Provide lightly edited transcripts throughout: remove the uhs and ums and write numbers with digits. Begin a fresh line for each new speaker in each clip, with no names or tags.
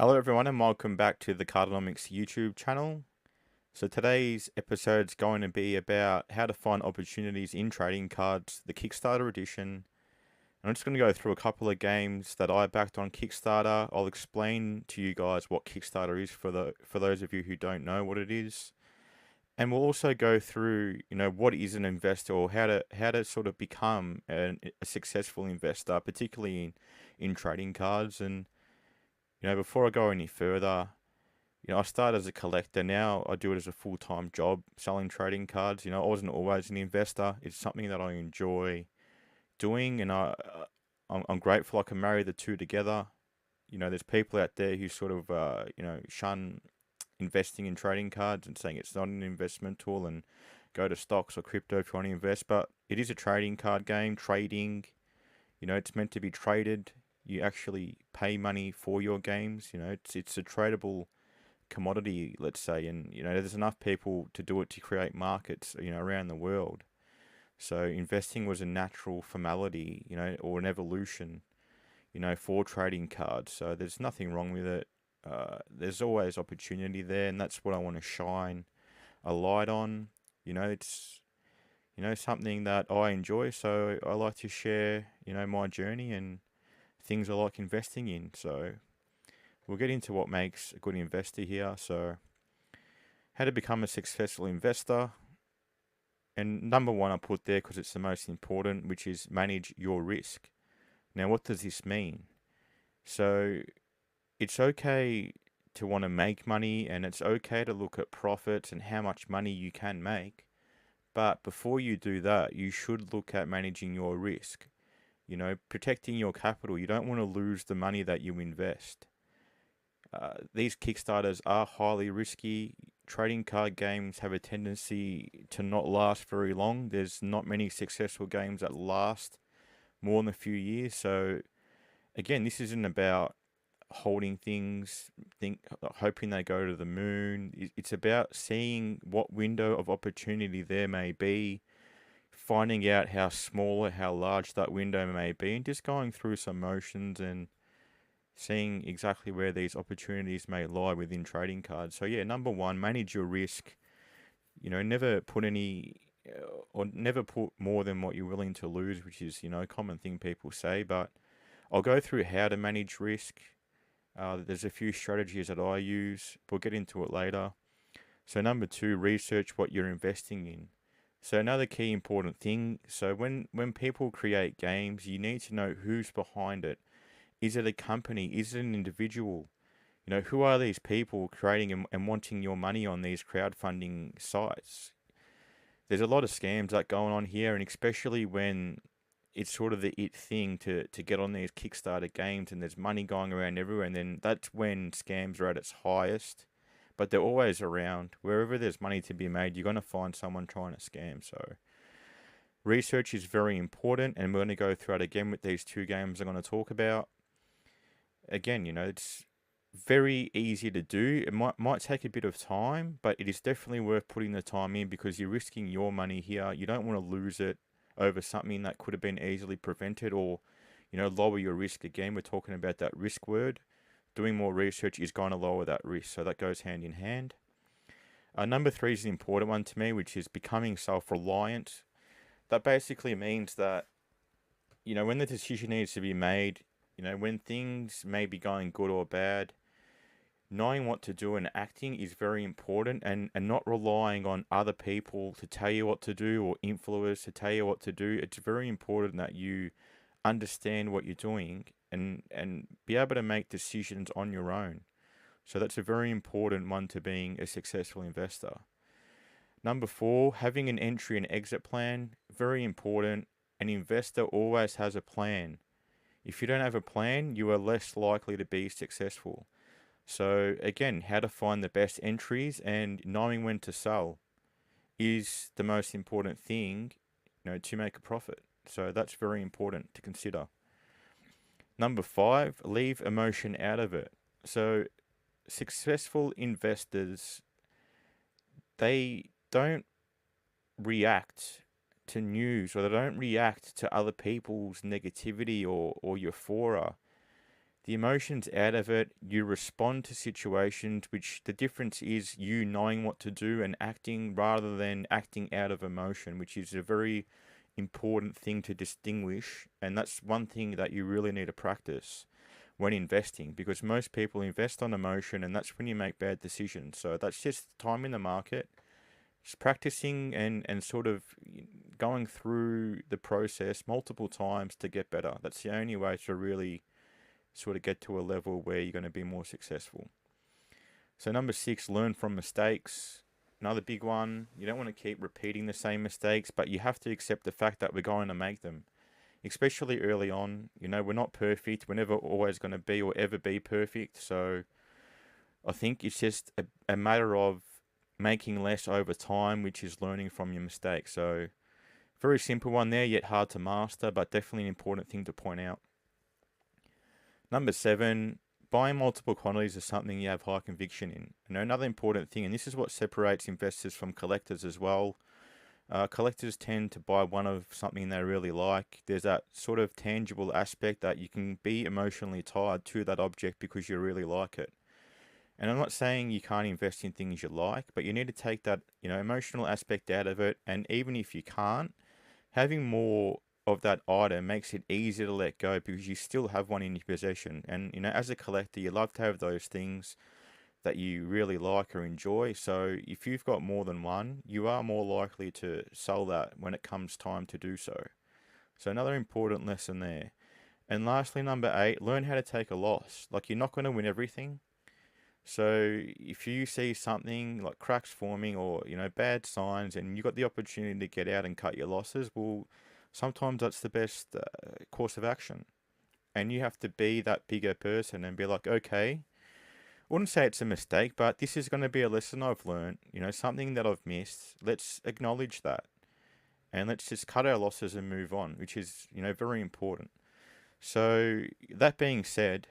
Hello everyone and welcome back to the Cardonomics YouTube channel. So today's episode is going to be about how to find opportunities in trading cards, the Kickstarter edition. I'm just going to go through a couple of games that I backed on Kickstarter. I'll explain to you guys what Kickstarter is for those of you who don't know what it is. And we'll also go through, what is an investor or how to sort of become a successful investor, particularly in trading cards. And before I go any further, I started as a collector. Now I do it as a full-time job, selling trading cards. I wasn't always an investor. It's something that I enjoy doing, and I'm grateful I can marry the two together. There's people out there who sort of, shun investing in trading cards and saying it's not an investment tool and go to stocks or crypto if you want to invest. But it is a trading card game, trading. It's meant to be traded. You actually pay money for your games. It's a tradable commodity, let's say, and there's enough people to do it to create markets, around the world. So investing was a natural formality, or an evolution, for trading cards. So there's nothing wrong with it. There's always opportunity there, and that's what I want to shine a light on. It's something that I enjoy, so I like to share, my journey and things I like investing in. So we'll get into what makes a good investor here. So, how to become a successful investor. And number one, I put there because it's the most important, which is manage your risk. Now, what does this mean? So, it's okay to want to make money and it's okay to look at profits and how much money you can make. But before you do that, you should look at managing your risk. Protecting your capital. You don't want to lose the money that you invest. These Kickstarters are highly risky. Trading card games have a tendency to not last very long. There's not many successful games that last more than a few years. So again, this isn't about holding things, hoping they go to the moon. It's about seeing what window of opportunity there may be, finding out how small or how large that window may be, and just going through some motions and seeing exactly where these opportunities may lie within trading cards. So yeah, number one, manage your risk. Never put any or never put more than what you're willing to lose, which is a common thing people say. But I'll go through how to manage risk. There's a few strategies that I use. We'll get into it later. So number two, research what you're investing in. So another key important thing. So when people create games, you need to know who's behind it. Is it a company? Is it an individual? Who are these people creating and wanting your money on these crowdfunding sites? There's a lot of scams that going on here, and especially when it's sort of the it thing to get on these Kickstarter games and there's money going around everywhere, and then that's when scams are at its highest. But they're always around. Wherever there's money to be made, you're going to find someone trying to scam. So research is very important, and we're going to go through it again with these two games I'm going to talk about. Again, it's very easy to do. It might take a bit of time, but it is definitely worth putting the time in because you're risking your money here. You don't want to lose it over something that could have been easily prevented or, lower your risk. Again, we're talking about that risk word. Doing more research is going to lower that risk. So that goes hand in hand. Number three is the important one to me, which is becoming self-reliant. That basically means that, when the decision needs to be made, when things may be going good or bad, knowing what to do and acting is very important, and not relying on other people to tell you what to do or influencers to tell you what to do. It's very important that you understand what you're doing and be able to make decisions on your own. So that's a very important one to being a successful investor. Number four, having an entry and exit plan, very important. An investor always has a plan. If you don't have a plan, you are less likely to be successful. So again, how to find the best entries and knowing when to sell is the most important thing, to make a profit. So that's very important to consider. Number five, leave emotion out of it. So successful investors, they don't react to news or they don't react to other people's negativity or euphoria. The emotions out of it, you respond to situations, which the difference is you knowing what to do and acting rather than acting out of emotion, which is a very important thing to distinguish. And that's one thing that you really need to practice when investing, because most people invest on emotion and that's when you make bad decisions. So that's just time in the market, just practicing and sort of going through the process multiple times to get better. That's the only way to really sort of get to a level where you're going to be more successful. So number 6, learn from mistakes. Another big one. You don't want to keep repeating the same mistakes, but you have to accept the fact that we're going to make them, especially early on. We're not perfect. We're never always going to be or ever be perfect. So I think it's just a matter of making less over time, which is learning from your mistakes. So very simple one there, yet hard to master, but definitely an important thing to point out. Number 7, buying multiple quantities is something you have high conviction in. Another important thing, and this is what separates investors from collectors as well. Collectors tend to buy one of something they really like. There's that sort of tangible aspect that you can be emotionally tied to that object because you really like it. And I'm not saying you can't invest in things you like, but you need to take that, emotional aspect out of it. And even if you can't, having more of that item makes it easier to let go because you still have one in your possession. And as a collector, you love to have those things that you really like or enjoy. So if you've got more than one, you are more likely to sell that when it comes time to do so. So another important lesson there. And lastly, number 8, learn how to take a loss. Like, you're not going to win everything. So if you see something like cracks forming or bad signs, and you got the opportunity to get out and cut your losses, well, sometimes that's the best course of action. And you have to be that bigger person and be like, okay, I wouldn't say it's a mistake, but this is going to be a lesson I've learned. Something that I've missed. Let's acknowledge that, and let's just cut our losses and move on, which is very important. So that being said,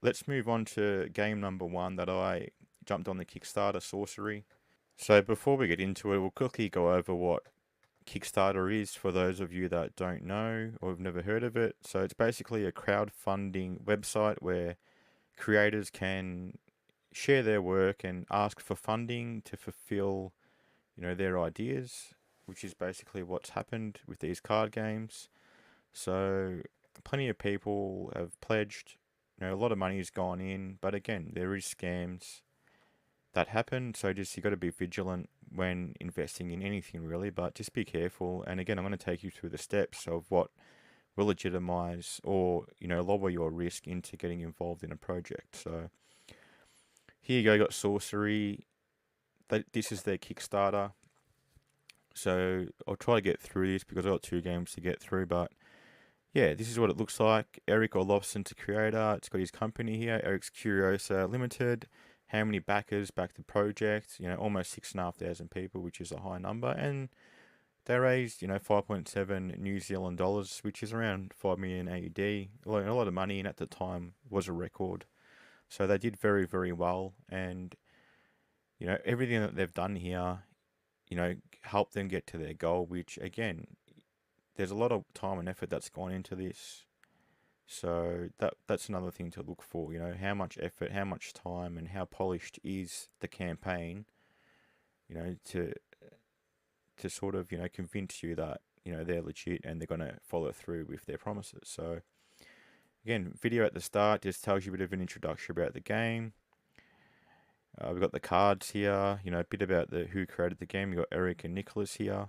let's move on to game number 1 that I jumped on the Kickstarter, Sorcery. So before we get into it, we'll quickly go over what Kickstarter is for those of you that don't know or have never heard of it. So it's basically a crowdfunding website where creators can share their work and ask for funding to fulfill, their ideas, which is basically what's happened with these card games. So plenty of people have pledged. A lot of money has gone in, but again, there is scams that happen. So just you got to be vigilant when investing in anything really, but just be careful. And again, I'm going to take you through the steps of what will legitimize or lower your risk into getting involved in a project. So here you go, you got Sorcery. This is their Kickstarter. So I'll try to get through this because I've got 2 games to get through, but yeah, this is what it looks like. Eric Olofsson's a creator. It's got his company here, Eric's Curiosa Limited. How many backers back the project? Almost 6,500 people, which is a high number. And they raised, 5.7 New Zealand dollars, which is around 5 million AUD. A lot of money, and at the time was a record. So they did very, very well. And, everything that they've done here, helped them get to their goal, which again, there's a lot of time and effort that's gone into this. So that's another thing to look for, how much effort, how much time, and how polished is the campaign, to sort of, convince you that, they're legit and they're going to follow through with their promises. So again, video at the start just tells you a bit of an introduction about the game. We've got the cards here, a bit about who created the game. We've got Eric and Nicholas here.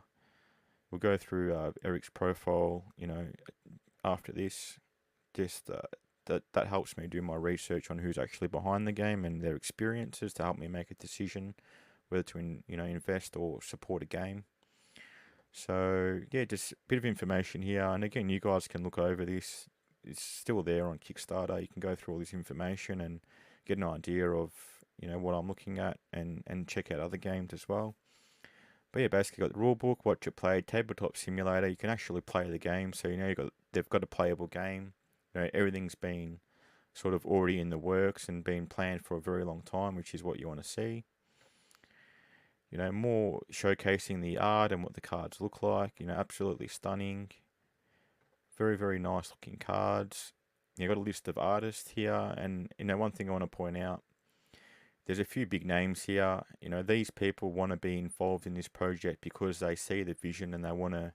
We'll go through Eric's profile, after this. Just that helps me do my research on who's actually behind the game and their experiences to help me make a decision whether to invest or support a game. So yeah, just a bit of information here, and again, you guys can look over this. It's still there on Kickstarter. You can go through all this information and get an idea of what I'm looking at, and check out other games as well. But yeah, basically got the rule book, what you play, tabletop simulator. You can actually play the game, so they've got a playable game. Everything's been sort of already in the works and been planned for a very long time, which is what you want to see. More showcasing the art and what the cards look like. Absolutely stunning. Very, very nice looking cards. you've got a list of artists here, and one thing I want to point out, there's a few big names here. These people want to be involved in this project because they see the vision and they want to,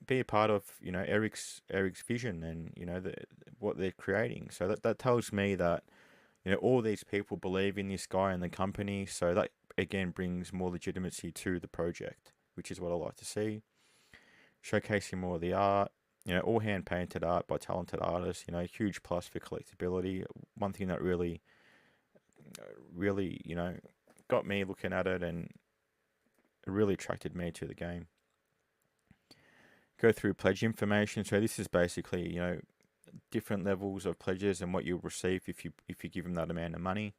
be a part of, Eric's vision and what they're creating. So that tells me that all these people believe in this guy and the company. So that again brings more legitimacy to the project, which is what I like to see. Showcasing more of the art, all hand painted art by talented artists. Huge plus for collectability. One thing that really, got me looking at it and it really attracted me to the game. Go through pledge information. So this is basically, different levels of pledges and what you'll receive if you give them that amount of money.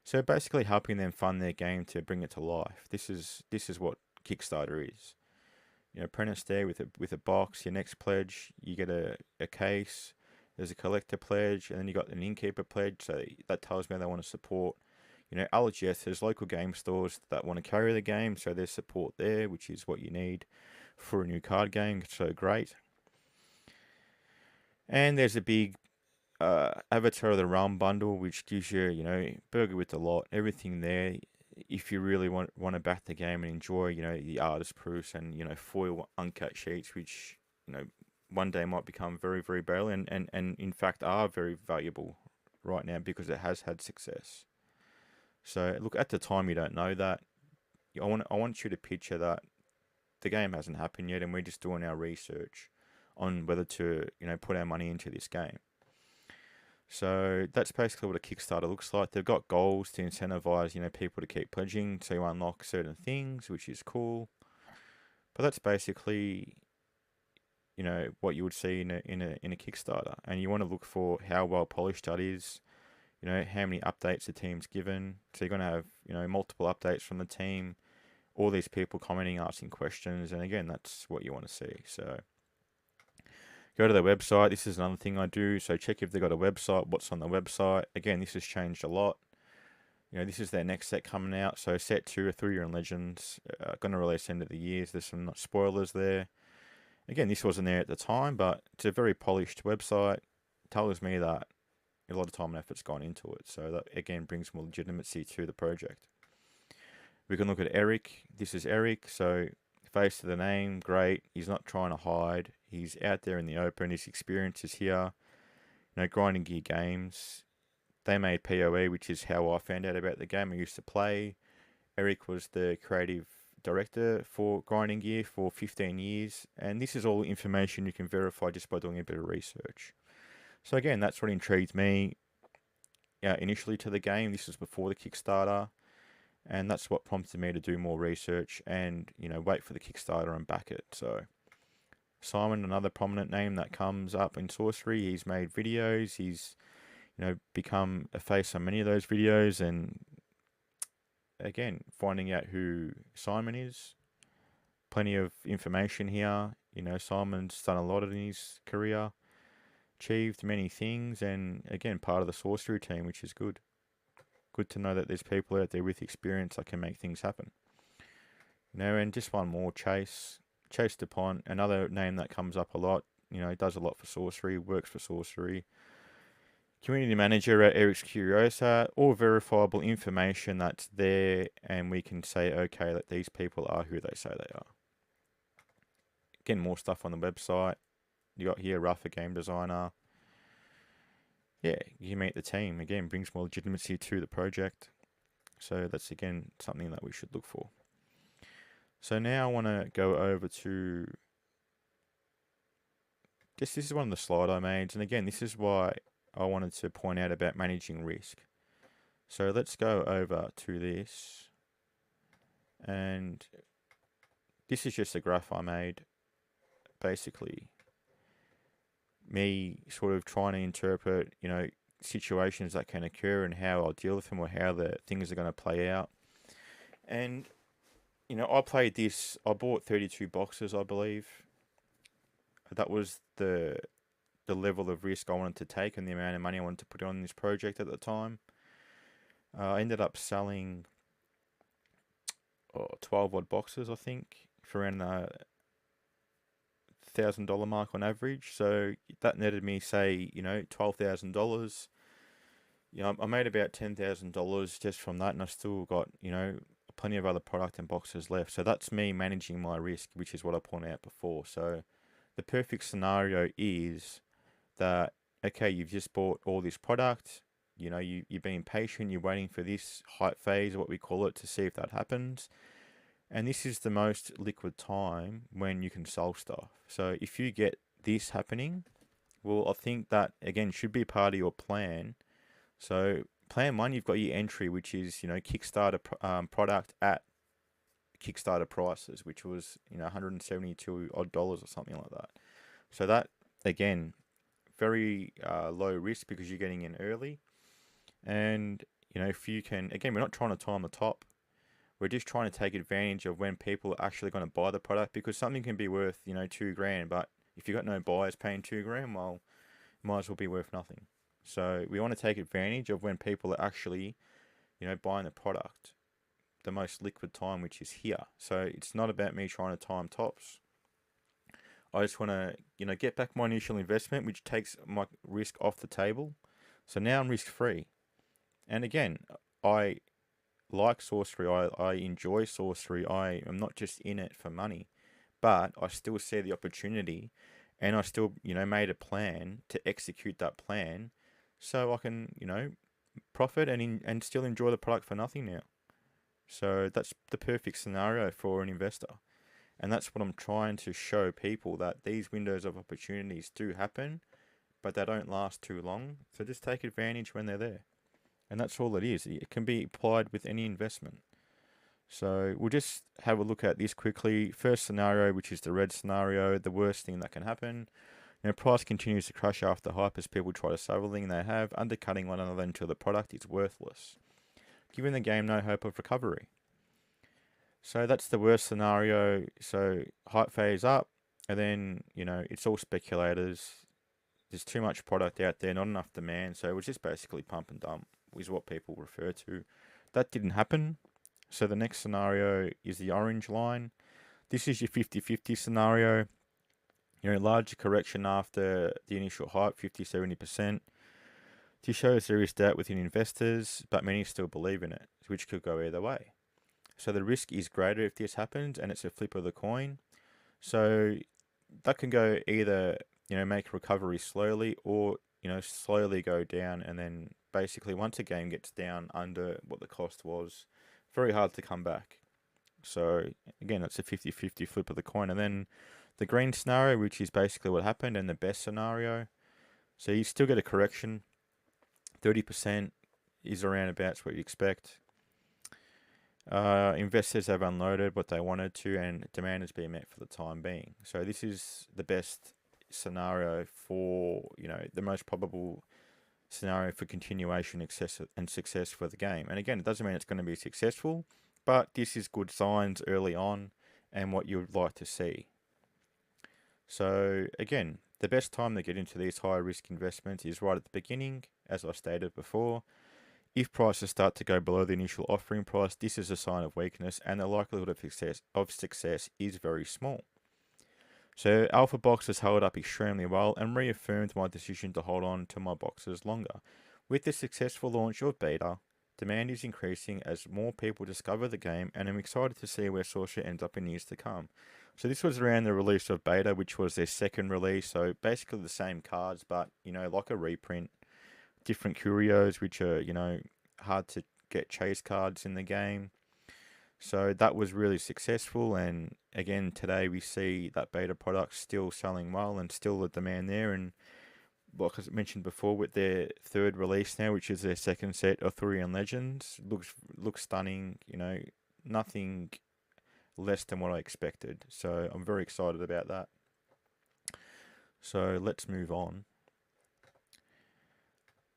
So basically helping them fund their game to bring it to life. This is what Kickstarter is. Apprentice there with a box. Your next pledge, you get a case. There's a collector pledge, and then you got an innkeeper pledge. So that tells me they want to support, LGS. There's local game stores that want to carry the game, so there's support there, which is what you need for a new card game. So great. And there's a big Avatar of the Realm bundle, which gives you, burger with the lot, everything there. If you really want to back the game and enjoy, the artist proofs and, foil uncut sheets, which, one day might become very, very valuable and in fact are very valuable right now because it has had success. So look, at the time you don't know that. I want you to picture that the game hasn't happened yet and we're just doing our research on whether to, put our money into this game. So that's basically what a Kickstarter looks like. They've got goals to incentivize, people to keep pledging, so you unlock certain things, which is cool. But that's basically, what you would see in a Kickstarter. And you want to look for how well polished that is, how many updates the team's given. So you're going to have, multiple updates from the team, all these people commenting, asking questions, and again, that's what you want to see. So go to their website. This is another thing I do. So check if they've got a website, what's on the website. Again, this has changed a lot. This is their next set coming out. So set 2 or 3 Year in Legends, going to release end of the year. There's some spoilers there. Again, this wasn't there at the time, but it's a very polished website. It tells me that a lot of time and effort's gone into it. So that, again, brings more legitimacy to the project. We can look at Eric. This is Eric. So face to the name, great. He's not trying to hide. He's out there in the open. His experience is here. Grinding Gear Games. They made PoE, which is how I found out about the game I used to play. Eric was the creative director for Grinding Gear for 15 years. And this is all information you can verify just by doing a bit of research. So again, that's what intrigued me initially to the game. This was before the Kickstarter. And that's what prompted me to do more research and, wait for the Kickstarter and back it. So Simon, another prominent name that comes up in Sorcery. He's made videos. He's, become a face on many of those videos. And again, finding out who Simon is. Plenty of information here. Simon's done a lot in his career. Achieved many things. And again, part of the Sorcery team, which is good. Good to know that there's people out there with experience that can make things happen. And just one more, Chase DuPont, another name that comes up a lot. Does a lot for Sorcery, works for Sorcery. Community manager at Eric's Curiosa, all verifiable information that's there, and we can say, okay, that these people are who they say they are. Again, more stuff on the website. You got here, Rafa game designer. Yeah, you meet the team. Again, brings more legitimacy to the project. So that's, again, something that we should look for. So now I want to go over to... This is one of the slides I made. And again, this is why I wanted to point out about managing risk. So let's go over to this. And this is just a graph I made. Basically, me sort of trying to interpret, situations that can occur and how I'll deal with them or how the things are going to play out. And, I played this, I bought 32 boxes, I believe. That was the level of risk I wanted to take and the amount of money I wanted to put on this project at the time. I ended up selling 12 odd boxes, I think, for around $1,000 mark on average. So that netted me, say, $12,000. I made about $10,000 just from that, and I still got, plenty of other product and boxes left. So that's me managing my risk, which is what I pointed out before. So the perfect scenario is that, okay, you've just bought all this product, you're being patient, you're waiting for this hype phase, what we call it, to see if that happens. And this is the most liquid time when you can sell stuff. So if you get this happening, well, I think that, again, should be part of your plan. So plan one, you've got your entry, which is, Kickstarter product at Kickstarter prices, which was, $172 odd or something like that. So that, again, very low risk because you're getting in early. And, if you can, again, we're not trying to time the top. We're just trying to take advantage of when people are actually going to buy the product, because something can be worth, $2,000, but if you've got no buyers paying $2,000, well, it might as well be worth nothing. So we want to take advantage of when people are actually, buying the product, the most liquid time, which is here. So it's not about me trying to time tops. I just want to, get back my initial investment, which takes my risk off the table. So now I'm risk free. And again, I like Sorcery. I enjoy Sorcery. I am not just in it for money, but I still see the opportunity, and I still, made a plan to execute that plan, so I can, profit and still enjoy the product for nothing now. So that's the perfect scenario for an investor. And that's what I'm trying to show people, that these windows of opportunities do happen, but they don't last too long. So just take advantage when they're there. And that's all it is. It can be applied with any investment. So we'll just have a look at this quickly. First scenario, which is the red scenario, the worst thing that can happen. Price continues to crash after hype as people try to sell everything they have, undercutting one another until the product is worthless, giving the game no hope of recovery. So that's the worst scenario. So hype phase up, and then, it's all speculators. There's too much product out there, not enough demand. So it was just basically pump and dump, is what people refer to. That didn't happen. So the next scenario is the orange line. This is your 50-50 scenario. Larger correction after the initial hype, 50-70%. This shows there is doubt within investors, but many still believe in it, which could go either way. So the risk is greater if this happens, and it's a flip of the coin. So that can go either, make recovery slowly, or, slowly go down, and then basically once a game gets down under what the cost was, very hard to come back. So again, that's a 50-50 flip of the coin. And then the green scenario, which is basically what happened, and the best scenario. So you still get a correction. 30% is around about what you expect. Investors have unloaded what they wanted to, and demand has been met for the time being. So this is the best scenario for, the most probable scenario for continuation and success for the game. And again, it doesn't mean it's going to be successful, but this is good signs early on and what you would like to see. So again, the best time to get into these high risk investments is right at the beginning, as I stated before. If prices start to go below the initial offering price, this is a sign of weakness, and the likelihood of success is very small. So alpha boxes held up extremely well and reaffirmed my decision to hold on to my boxes longer. With the successful launch of beta, demand is increasing as more people discover the game, and I'm excited to see where Sorcery ends up in years to come. So this was around the release of beta, which was their second release, so basically the same cards, but, like a reprint. Different curios, which are, hard to get chase cards in the game. So that was really successful, and again, today we see that beta product still selling well and still the demand there. And like I mentioned before, with their third release now, which is their second set, Arthurian Legends, looks stunning. Nothing less than what I expected. So I'm very excited about that. So let's move on.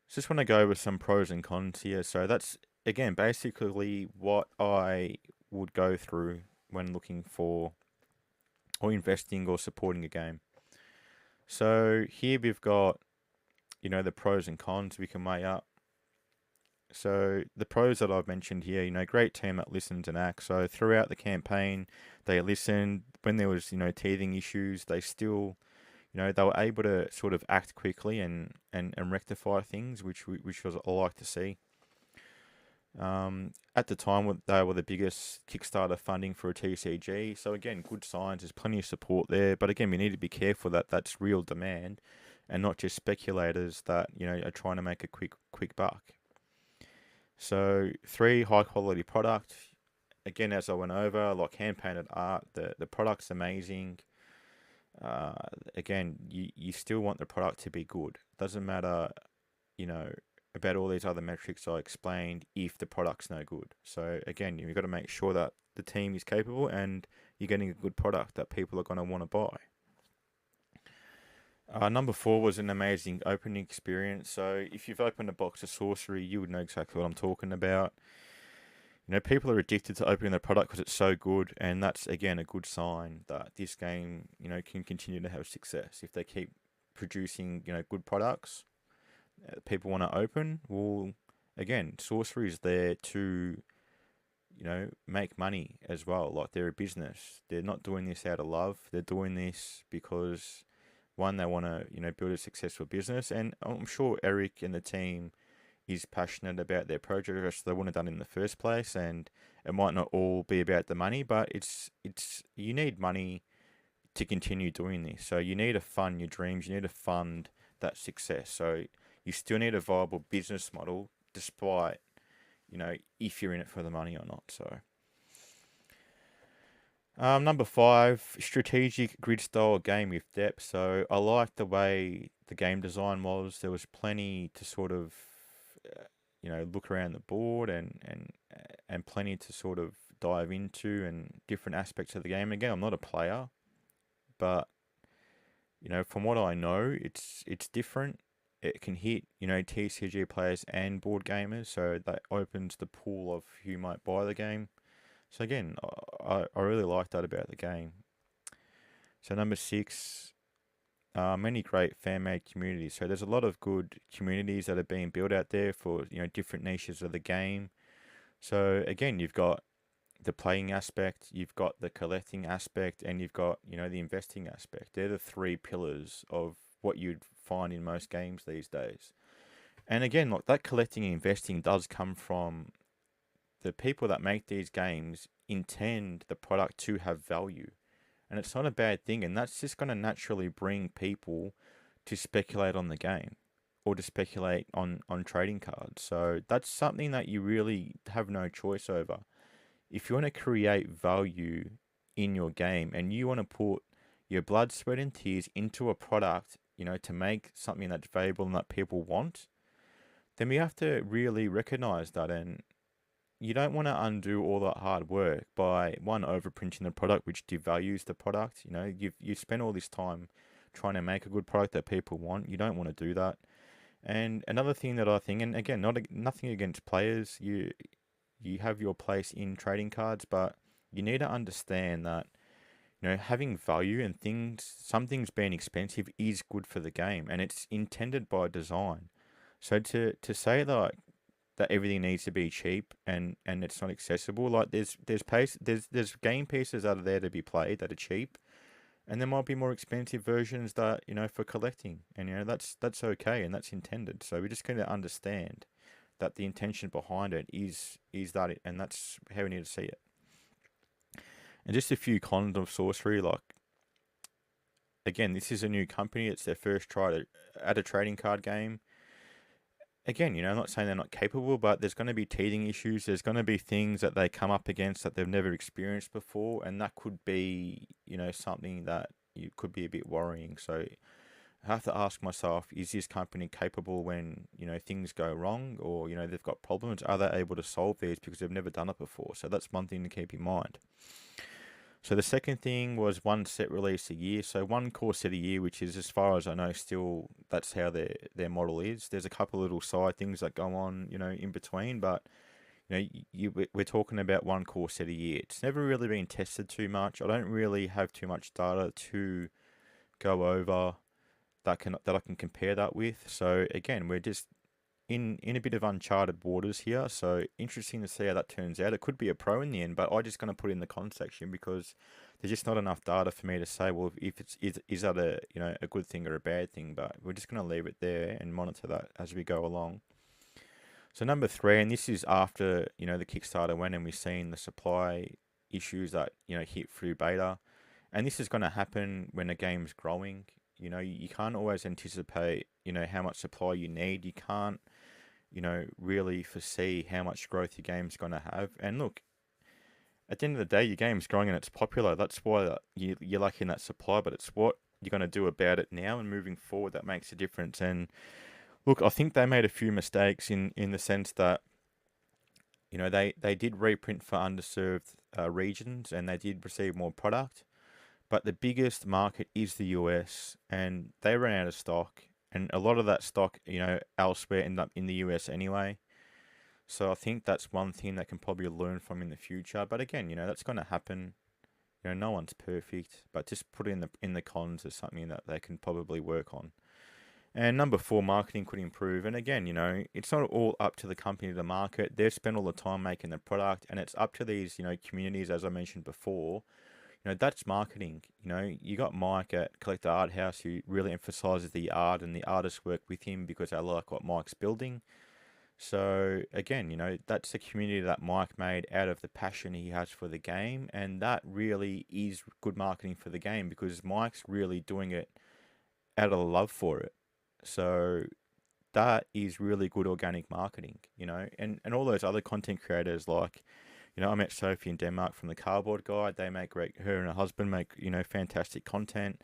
Just want to go over some pros and cons here. So that's, again, basically what I would go through when looking for or investing or supporting a game. So here we've got, the pros and cons we can weigh up. So the pros that I've mentioned here, great team that listens and acts. So throughout the campaign, they listened. When there was, teething issues, they still, they were able to sort of act quickly and rectify things, which was I like to see. At the time, they were the biggest Kickstarter funding for a TCG. So again, good signs. There's plenty of support there. But again, we need to be careful that that's real demand, and not just speculators that are trying to make a quick buck. So 3, high quality product. Again, as I went over, like hand painted art, the product's amazing. Uh, Again, you still want the product to be good. Doesn't matter, you know, about all these other metrics I explained if the product's no good. So again, you've got to make sure that the team is capable and you're getting a good product that people are going to want to buy. Number 4 was an amazing opening experience. So if you've opened a box of Sorcery, you would know exactly what I'm talking about. People are addicted to opening the product because it's so good, and that's again a good sign that this game, can continue to have success if they keep producing, good products. People want to open. Well, again, Sorcery is there to, make money as well. Like they're a business. They're not doing this out of love. They're doing this because one, they want to, build a successful business, and I'm sure Eric and the team is passionate about their project, or else they wouldn't have done it in the first place. And it might not all be about the money, but it's you need money to continue doing this. So you need to fund your dreams. You need to fund that success. So you still need a viable business model, despite if you're in it for the money or not. So. Number 5, strategic grid style game with depth. So I like the way the game design was. There was plenty to sort of, look around the board and plenty to sort of dive into and different aspects of the game. Again, I'm not a player, but from what I know, it's different. It can hit TCG players and board gamers, so that opens the pool of who might buy the game. So again, I really like that about the game. So number 6, many great fan-made communities. So there's a lot of good communities that are being built out there for different niches of the game. So again, you've got the playing aspect, you've got the collecting aspect, and you've got the investing aspect. They're the 3 pillars of what you'd find in most games these days. And again, like that collecting and investing does come from the people that make these games intend the product to have value. And it's not a bad thing, and that's just going to naturally bring people to speculate on the game or to speculate on trading cards. So that's something that you really have no choice over. If you want to create value in your game and you want to put your blood, sweat, and tears into a product, to make something that's valuable and that people want, then we have to really recognize that. And you don't want to undo all that hard work by one, overprinting the product, which devalues the product. You've spent all this time trying to make a good product that people want. You don't want to do that. And another thing that I think, and again, nothing against players, you have your place in trading cards, but you need to understand that having value and some things being expensive is good for the game, and it's intended by design. So to say that everything needs to be cheap and it's not accessible. Like there's game pieces that are there to be played that are cheap, and there might be more expensive versions that for collecting, and that's okay and that's intended. So we just going to understand that the intention behind it is that, and that's how we need to see it. And just a few cons of Sorcery, like again, this is a new company. It's their first try to add a trading card game. Again, I'm not saying they're not capable, but there's going to be teething issues. There's going to be things that they come up against that they've never experienced before, and that could be, something that you could be a bit worrying. So I have to ask myself, is this company capable when, things go wrong or, they've got problems? Are they able to solve these because they've never done it before? So that's one thing to keep in mind. So the second thing was one set release a year. So one core set a year, which is, as far as I know, still that's how their model is. There's a couple of little side things that go on, in between, but we're talking about one core set a year. It's never really been tested too much. I don't really have too much data to go over that I can compare that with. So again, we're just in a bit of uncharted waters here, so interesting to see how that turns out. It could be a pro in the end, but I'm just going to put it in the con section because there's just not enough data for me to say, well, if it's is that a a good thing or a bad thing. But we're just going to leave it there and monitor that as we go along. So number 3, and this is after the Kickstarter went and we've seen the supply issues that hit through beta, and this is going to happen when a game's growing. You can't always anticipate how much supply you need. You can't really foresee how much growth your game's going to have. And look, at the end of the day, your game's growing and it's popular. That's why you're lacking that supply, but it's what you're going to do about it now and moving forward that makes a difference. And look, I think they made a few mistakes in the sense that they did reprint for underserved regions and they did receive more product, but the biggest market is the US, and they ran out of stock, and a lot of that stock elsewhere ended up in the US anyway. So I think that's one thing that can probably learn from in the future. But again, that's going to happen. No one's perfect, but just put it in the cons as something that they can probably work on. And number 4, marketing could improve. And again, it's not all up to the company to market. They've spent all the time making the product, and it's up to these, communities, as I mentioned before. That's marketing. You got Mike at Collector Art House who really emphasizes the art, and the artists work with him because they like what Mike's building. So again, that's the community that Mike made out of the passion he has for the game, and that really is good marketing for the game because Mike's really doing it out of love for it. So that is really good organic marketing, and all those other content creators like, I met Sophie in Denmark from the Cardboard Guide. They make great, her and her husband make, fantastic content.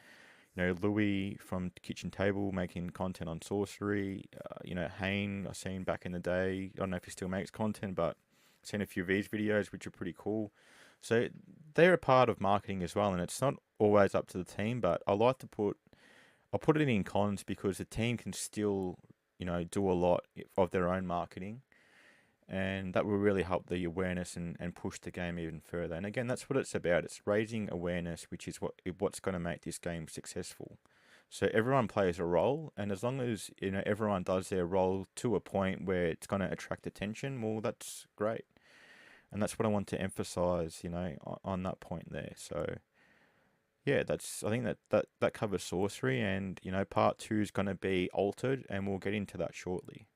Louis from Kitchen Table making content on Sorcery. Hayne, I've seen back in the day. I don't know if he still makes content, but I've seen a few of his videos, which are pretty cool. So they're a part of marketing as well, and it's not always up to the team, but I'll put it in cons because the team can still, do a lot of their own marketing, and that will really help the awareness and push the game even further. And again, that's what it's about. It's raising awareness, which is what's going to make this game successful. So everyone plays a role, and as long as everyone does their role to a point where it's going to attract attention, well, that's great. And that's what I want to emphasize, on that point there. So yeah, I think that covers Sorcery, and part 2 is going to be Altered, and we'll get into that shortly.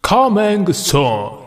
Coming soon.